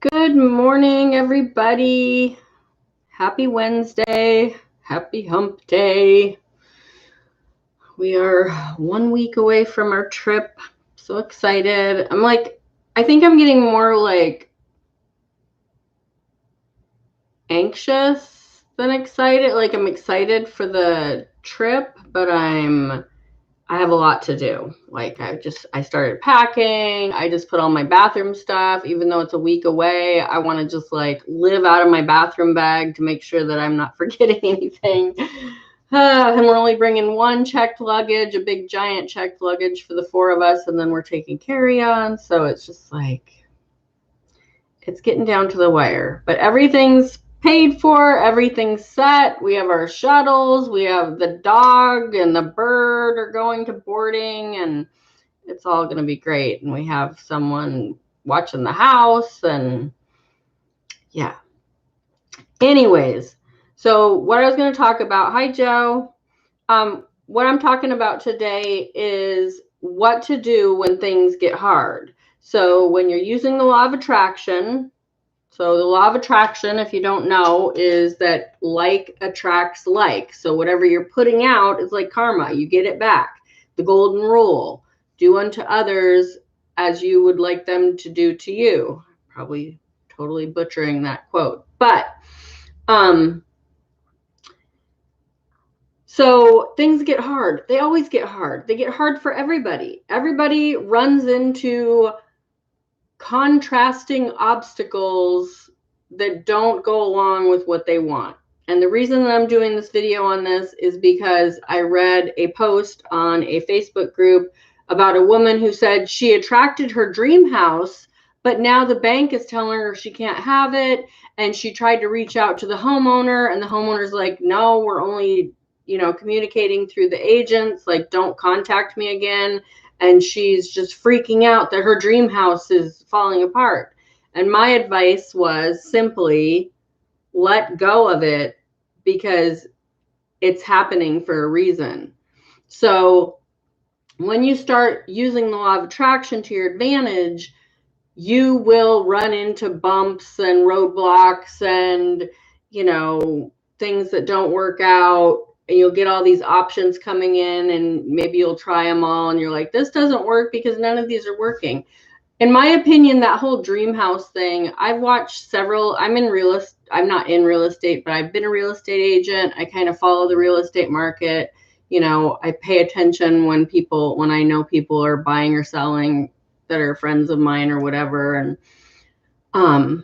Good morning, everybody. Happy Wednesday. Happy hump day. We are 1 week away from our trip. So excited. I think I'm getting more anxious than excited. I'm excited for the trip, but I have a lot to do. I started packing. I just put all my bathroom stuff, even though it's a week away. I want to just live out of my bathroom bag to make sure that I'm not forgetting anything. And we're only bringing one checked luggage, a big giant checked luggage for the 4 of us. And then we're taking carry-on. So it's just it's getting down to the wire, but everything's paid for, everything's set. We have our shuttles, we have the dog and the bird are going to boarding, and it's all going to be great. And we have someone watching the house, and yeah. Anyways, so what I was going to talk about, hi Joe. What I'm talking about today is what to do when things get hard. So when you're using the law of attraction, so the law of attraction, if you don't know, is that like attracts like. So whatever you're putting out is like karma. You get it back. The golden rule, do unto others as you would like them to do to you. Probably totally butchering that quote. But so things get hard. They always get hard. They get hard for everybody. Everybody runs into contrasting obstacles that don't go along with what they want. And the reason that I'm doing this video on this is because I read a post on a Facebook group about a woman who said she attracted her dream house, but now the bank is telling her she can't have it. And she tried to reach out to the homeowner, and the homeowner's like, no, we're only, communicating through the agents. Don't contact me again. And she's just freaking out that her dream house is falling apart. And my advice was simply let go of it, because it's happening for a reason. So when you start using the law of attraction to your advantage, you will run into bumps and roadblocks and, things that don't work out. And you'll get all these options coming in, and maybe you'll try them all, and you're like, this doesn't work because none of these are working. In my opinion, that whole dream house thing, I've watched several. I'm not in real estate, but I've been a real estate agent. I kind of follow the real estate market. I pay attention when I know people are buying or selling that are friends of mine or whatever. And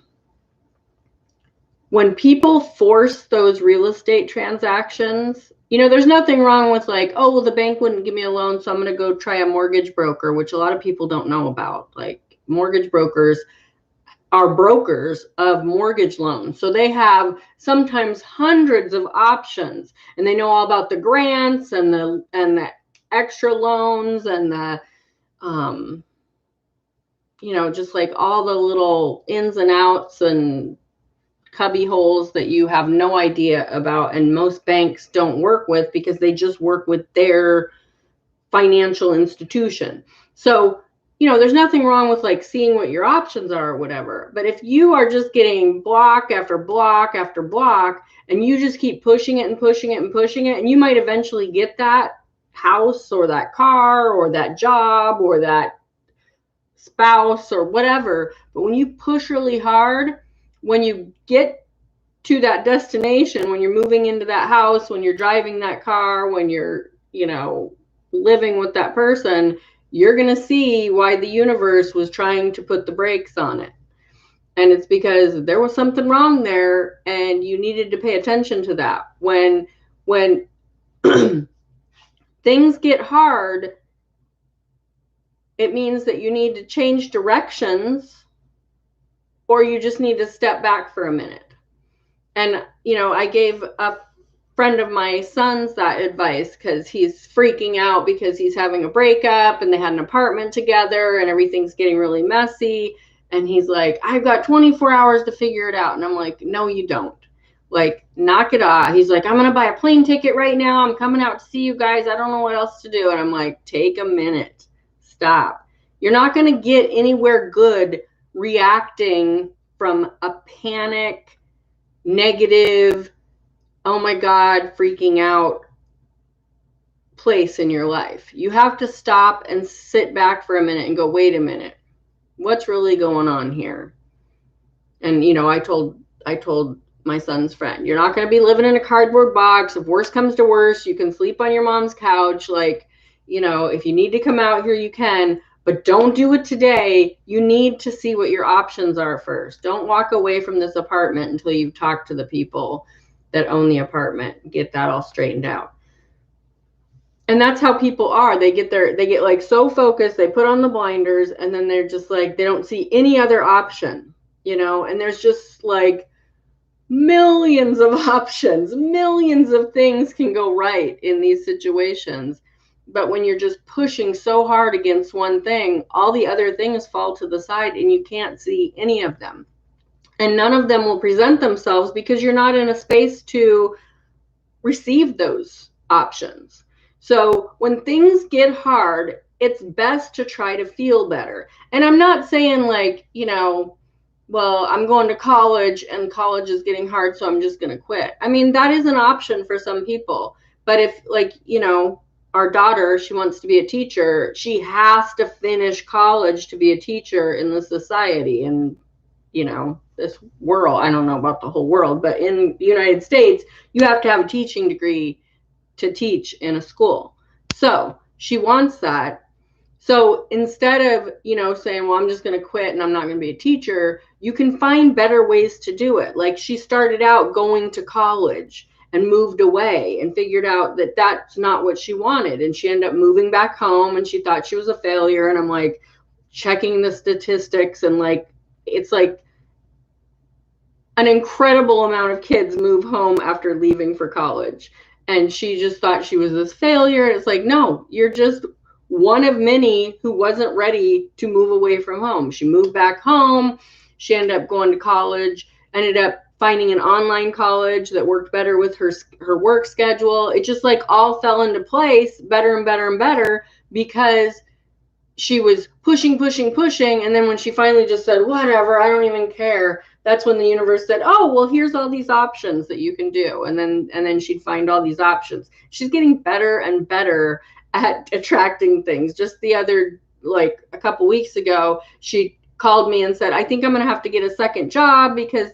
when people force those real estate transactions, there's nothing wrong with oh, well, the bank wouldn't give me a loan, so I'm going to go try a mortgage broker, which a lot of people don't know about. Mortgage brokers are brokers of mortgage loans. So they have sometimes hundreds of options, and they know all about the grants and the extra loans and the, just all the little ins and outs and cubby holes that you have no idea about, and most banks don't work with because they just work with their financial institution. So, there's nothing wrong with seeing what your options are or whatever. But if you are just getting block after block after block, and you just keep pushing it and pushing it and pushing it, and you might eventually get that house or that car or that job or that spouse or whatever. But when you push really hard, when you get to that destination, when you're moving into that house, when you're driving that car, when you're, living with that person, you're going to see why the universe was trying to put the brakes on it. And it's because there was something wrong there, and you needed to pay attention to that. When things get hard, it means that you need to change directions, or you just need to step back for a minute. And, I gave a friend of my son's that advice because he's freaking out because he's having a breakup, and they had an apartment together and everything's getting really messy. And he's like, I've got 24 hours to figure it out. And I'm like, no, you don't. Knock it off. He's like, I'm going to buy a plane ticket right now. I'm coming out to see you guys. I don't know what else to do. And I'm like, take a minute. Stop. You're not going to get anywhere good reacting from a panic, negative, oh my God, freaking out place in your life. You have to stop and sit back for a minute and go, wait a minute, what's really going on here? And, you know, I told my son's friend, you're not going to be living in a cardboard box. If worse comes to worse, you can sleep on your mom's couch. Like, you know, if you need to come out here, you can, but don't do it today. You need to see what your options are first. Don't walk away from this apartment until you've talked to the people that own the apartment. Get that all straightened out. And that's how people are. They get like so focused, they put on the blinders, and then they're just like, they don't see any other option, you know, and there's just like millions of options, millions of things can go right in these situations. But when you're just pushing so hard against one thing, all the other things fall to the side and you can't see any of them. And none of them will present themselves because you're not in a space to receive those options. So when things get hard, it's best to try to feel better. And I'm not saying like, you know, well, I'm going to college and college is getting hard, so I'm just going to quit. I mean, that is an option for some people. But if, like, you know, our daughter, she wants to be a teacher, she has to finish college to be a teacher in this society. And, you know, this world, I don't know about the whole world, but in the United States, you have to have a teaching degree to teach in a school. So she wants that. So instead of, you know, saying, well, I'm just going to quit and I'm not going to be a teacher, you can find better ways to do it. Like she started out going to college and moved away and figured out that that's not what she wanted. And she ended up moving back home and she thought she was a failure. And I'm like checking the statistics and like, it's like an incredible amount of kids move home after leaving for college. And she just thought she was this failure. It's like, no, you're just one of many who wasn't ready to move away from home. She moved back home. She ended up going to college, ended up finding an online college that worked better with her work schedule. It just like all fell into place better and better and better because she was pushing. And then when she finally just said, whatever, I don't even care, that's when the universe said, oh, well, here's all these options that you can do. And then she'd find all these options. She's getting better and better at attracting things. Just the other, like a couple weeks ago, she called me and said, I think I'm going to have to get a second job because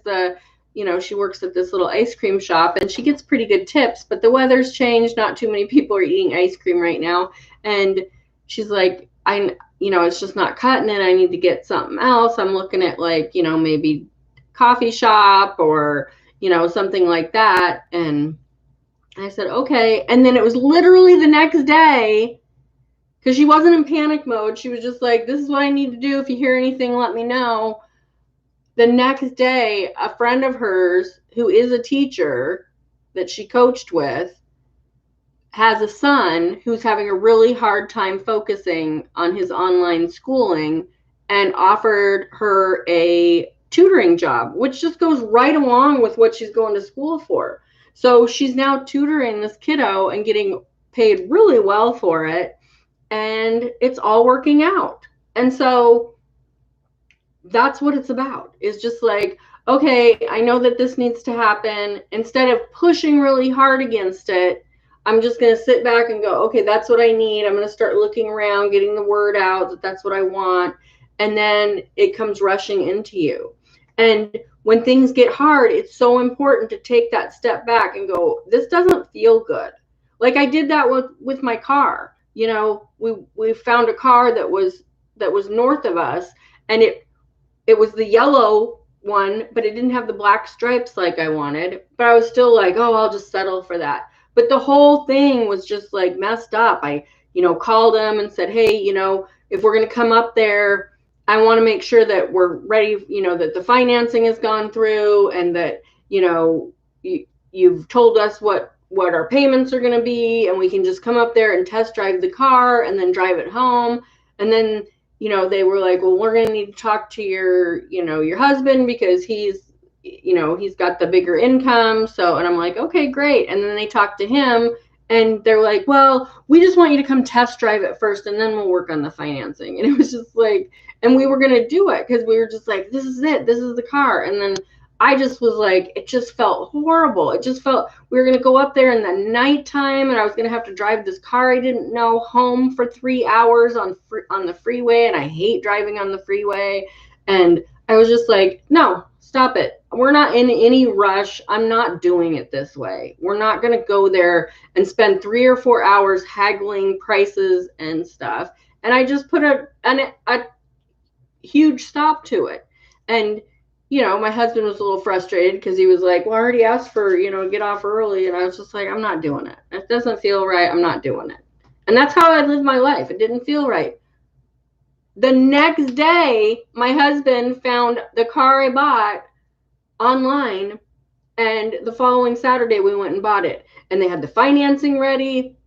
she works at this little ice cream shop and she gets pretty good tips, but the weather's changed. Not too many people are eating ice cream right now. And she's like, it's just not cutting it. I need to get something else. I'm looking at like, maybe coffee shop or, something like that. And I said, okay. And then it was literally the next day, because she wasn't in panic mode. She was just like, this is what I need to do. If you hear anything, let me know. The next day, a friend of hers who is a teacher that she coached with has a son who's having a really hard time focusing on his online schooling and offered her a tutoring job, which just goes right along with what she's going to school for. So she's now tutoring this kiddo and getting paid really well for it. And it's all working out. And so that's what it's about. It's just like, okay, I know that this needs to happen. Instead of pushing really hard against it, I'm just going to sit back and go, okay, that's what I need. I'm going to start looking around, getting the word out that that's what I want. And then it comes rushing into you. And when things get hard, it's so important to take that step back and go, this doesn't feel good. Like I did that with my car. We found a car that was north of us, and it was the yellow one, but it didn't have the black stripes like I wanted. But I was still like, oh, I'll just settle for that. But the whole thing was just like messed up. I, called them and said, hey, if we're going to come up there, I want to make sure that we're ready, that the financing has gone through and that, you've told us what our payments are going to be, and we can just come up there and test drive the car and then drive it home. And then, they were like, well, we're going to need to talk to your husband because he's got the bigger income. So, and I'm like, okay, great. And then they talked to him And they're like, well, we just want you to come test drive it first and then we'll work on the financing. And it was just like, and we were going to do it because we were just like, this is it. This is the car. And then I just was like, it just felt horrible. It just felt, we were going to go up there in the nighttime and I was going to have to drive this car I didn't know home for 3 hours on the freeway. And I hate driving on the freeway. And I was just like, no, stop it. We're not in any rush. I'm not doing it this way. We're not going to go there and spend 3 or 4 hours haggling prices and stuff. And I just put a huge stop to it. And, you know, my husband was a little frustrated because he was like, well, I already asked for, you know, get off early. And I was just like, I'm not doing it. It doesn't feel right. I'm not doing it. And that's how I lived my life. It didn't feel right. The next day, my husband found the car I bought online, and the following Saturday we went and bought it. And they had the financing ready.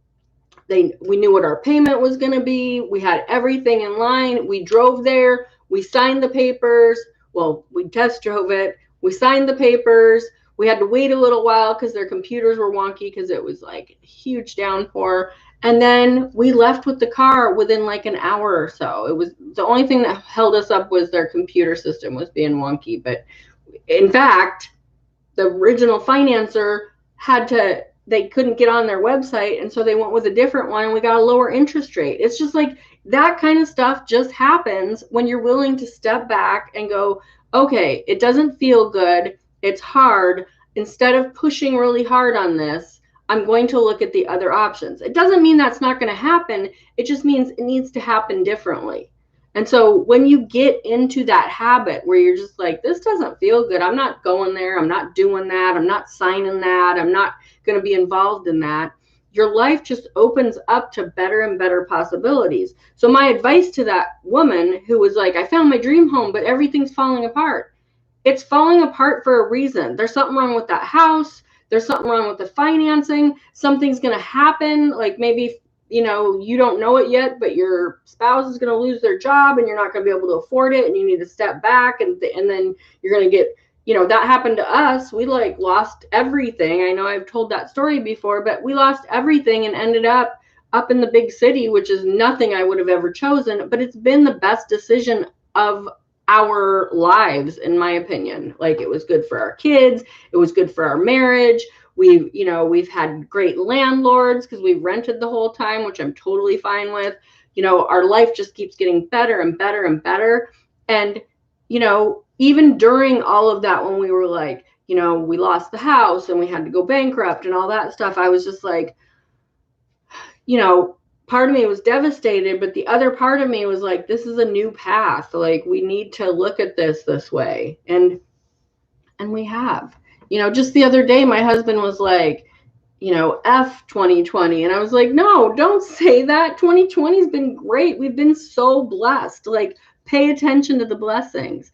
We knew what our payment was going to be. We had everything in line. We drove there. We signed the papers. Well, we test drove it. We signed the papers. We had to wait a little while because their computers were wonky because it was like a huge downpour. And then we left with the car within like an hour or so. It was the only thing that held us up was their computer system was being wonky. But in fact, the original financer they couldn't get on their website. And so they went with a different one and we got a lower interest rate. It's just like that kind of stuff just happens when you're willing to step back and go, okay, it doesn't feel good. It's hard. Instead of pushing really hard on this, I'm going to look at the other options. It doesn't mean that's not going to happen. It just means it needs to happen differently. And so when you get into that habit where you're just like, this doesn't feel good, I'm not going there, I'm not doing that, I'm not signing that, I'm not going to be involved in that, your life just opens up to better and better possibilities. So my advice to that woman who was like, I found my dream home, but everything's falling apart. It's falling apart for a reason. There's something wrong with that house. There's something wrong with the financing. Something's going to happen. Like maybe, you know, you don't know it yet, but your spouse is going to lose their job and you're not going to be able to afford it. And you need to step back and then you're going to get, you know, that happened to us. We like lost everything. I know I've told that story before, but we lost everything and ended up in the big city, which is nothing I would have ever chosen, but it's been the best decision of our lives, in my opinion. Like it was good for our kids. It was good for our marriage. We've had great landlords because we rented the whole time, which I'm totally fine with. You know, our life just keeps getting better and better and better. And, you know, even during all of that, when we were like, you know, we lost the house and we had to go bankrupt and all that stuff, I was just like, you know, part of me was devastated, but the other part of me was like, this is a new path. Like we need to look at this way. And we have, you know, just the other day, my husband was like, you know, F 2020. And I was like, no, don't say that. 2020 has been great. We've been so blessed. Like pay attention to the blessings.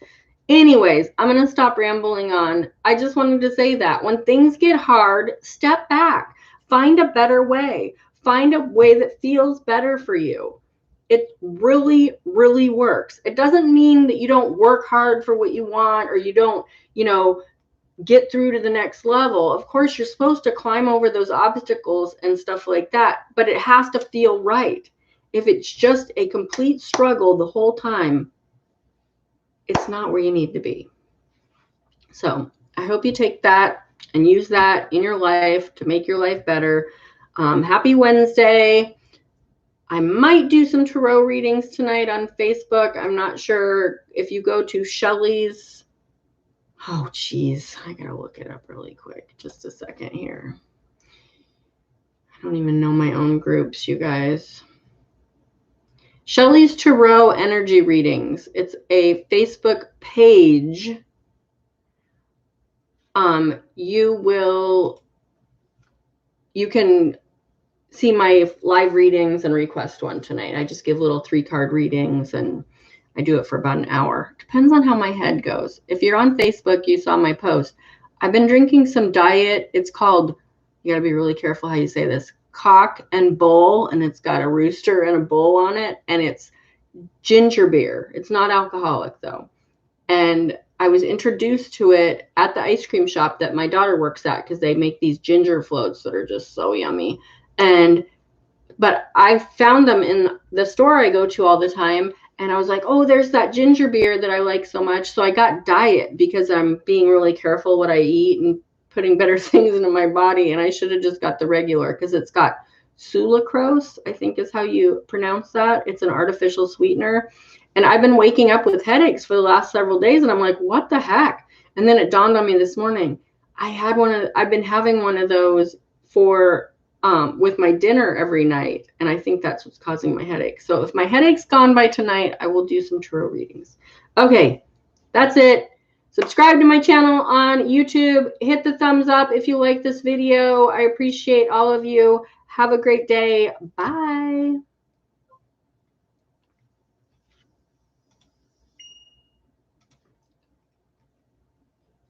Anyways, I'm going to stop rambling on. I just wanted to say that when things get hard, step back, find a better way. Find a way that feels better for you. It really, really works. It doesn't mean that you don't work hard for what you want or you don't, you know, get through to the next level. Of course, you're supposed to climb over those obstacles and stuff like that, but it has to feel right. If it's just a complete struggle the whole time, it's not where you need to be. So I hope you take that and use that in your life to make your life better. Happy Wednesday. I might do some tarot readings tonight on Facebook. I'm not sure. If you go to Shelly's, oh geez, I gotta look it up really quick. Just a second here. I don't even know my own groups, you guys. Shelly's Tarot Energy Readings. It's a Facebook page. You can see my live readings and request one tonight. I just give little 3-card readings and I do it for about an hour. Depends on how my head goes. If you're on Facebook, you saw my post. I've been drinking some diet. It's called, you gotta be really careful how you say this, Cock and Bull, and it's got a rooster and a bull on it, and it's ginger beer. It's not alcoholic though. And I was introduced to it at the ice cream shop that my daughter works at because they make these ginger floats that are just so yummy. But I found them in the store I go to all the time. And I was like, oh, there's that ginger beer that I like so much. So I got diet because I'm being really careful what I eat and putting better things into my body. And I should have just got the regular because it's got sucralose, I think is how you pronounce that. It's an artificial sweetener. And I've been waking up with headaches for the last several days. And I'm like, what the heck? And then it dawned on me this morning. I've been having one of those for with my dinner every night. And I think that's what's causing my headache. So if my headache's gone by tonight, I will do some tarot readings. Okay, that's it. Subscribe to my channel on YouTube. Hit the thumbs up if you like this video. I appreciate all of you. Have a great day. Bye.